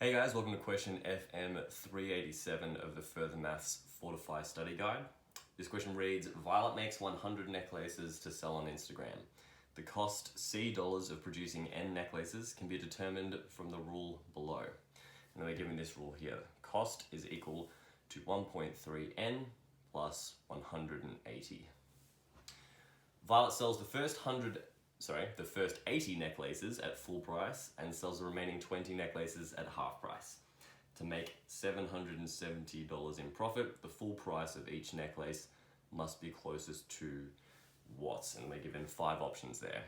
Hey guys, welcome to question FM 387 of the Further Maths Fortify Study Guide. This question reads, Violet makes 100 necklaces to sell on Instagram. The cost C dollars of producing N necklaces can be determined from the rule below. And we're given this rule here. Cost is equal to 1.3N plus 180. Violet sells the first 80 necklaces at full price and sells the remaining 20 necklaces at half price. To make $770 in profit, the full price of each necklace must be closest to what? And we're given 5 options there.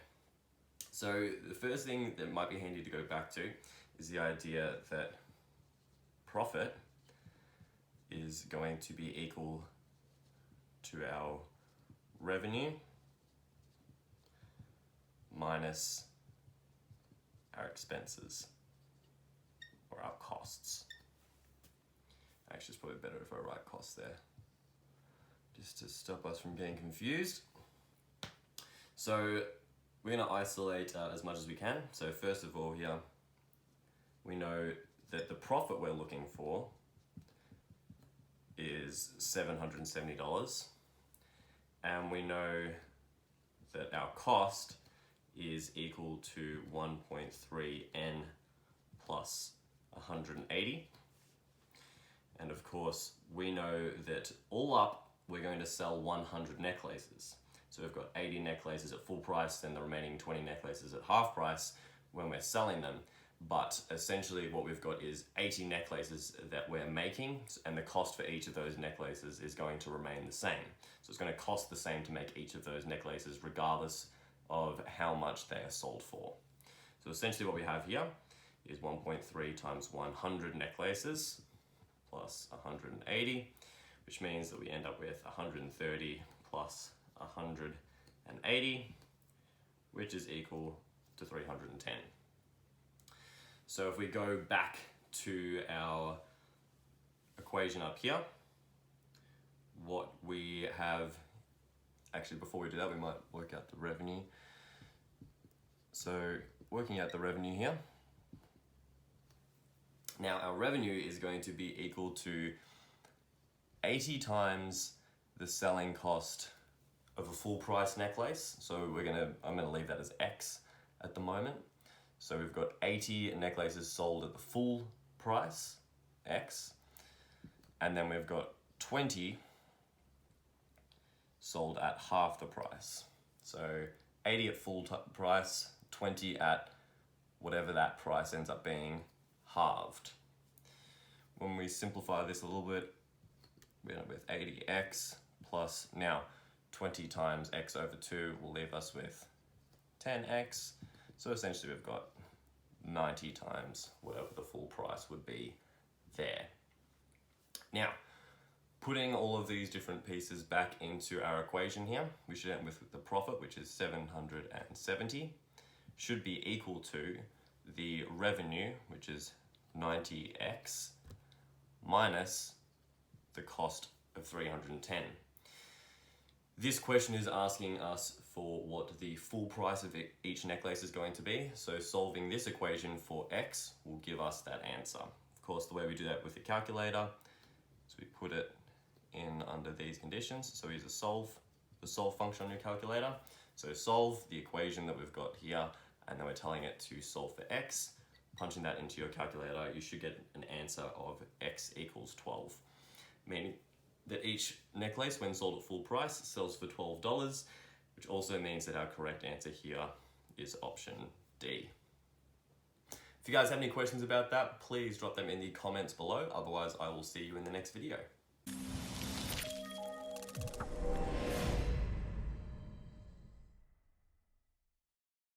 So the first thing that might be handy to go back to is the idea that profit is going to be equal to our revenue minus our expenses, or our costs. Actually, it's probably better if I write costs there, just to stop us from getting confused. So we're going to isolate as much as we can. So first of all here, we know that the profit we're looking for is $770, and we know that our cost is equal to 1.3N plus 180. And of course, we know that all up, we're going to sell 100 necklaces. So we've got 80 necklaces at full price, then the remaining 20 necklaces at half price when we're selling them. But essentially what we've got is 80 necklaces that we're making, and the cost for each of those necklaces is going to remain the same. So it's going to cost the same to make each of those necklaces regardless of how much they are sold for. So essentially what we have here is 1.3 times 100 necklaces plus 180, which means that we end up with 130 plus 180, which is equal to 310. So if we go back to our equation up here, what we have, actually before we do that, we might work out the revenue. So working out the revenue here. Now our revenue is going to be equal to 80 times the selling cost of a full price necklace. So I'm gonna leave that as X at the moment. So we've got 80 necklaces sold at the full price, X, and then we've got 20 sold at half the price. So 80 at full price, 20 at whatever that price ends up being, halved. When we simplify this a little bit, we end up with 80x plus, now 20 times x over 2 will leave us with 10x. So essentially we've got 90 times whatever the full price would be there. Now, putting all of these different pieces back into our equation here, we should end with the profit, which is 770, should be equal to the revenue, which is 90x, minus the cost of 310. This question is asking us for what the full price of each necklace is going to be. So solving this equation for x will give us that answer. Of course, the way we do that with the calculator is we put it in under these conditions. So we use the solve function on your calculator. So solve the equation that we've got here, and then we're telling it to solve for x. Punching that into your calculator, you should get an answer of x equals 12, meaning that each necklace, when sold at full price, sells for $12, which also means that our correct answer here is option D. If you guys have any questions about that, please drop them in the comments below. Otherwise, I will see you in the next video.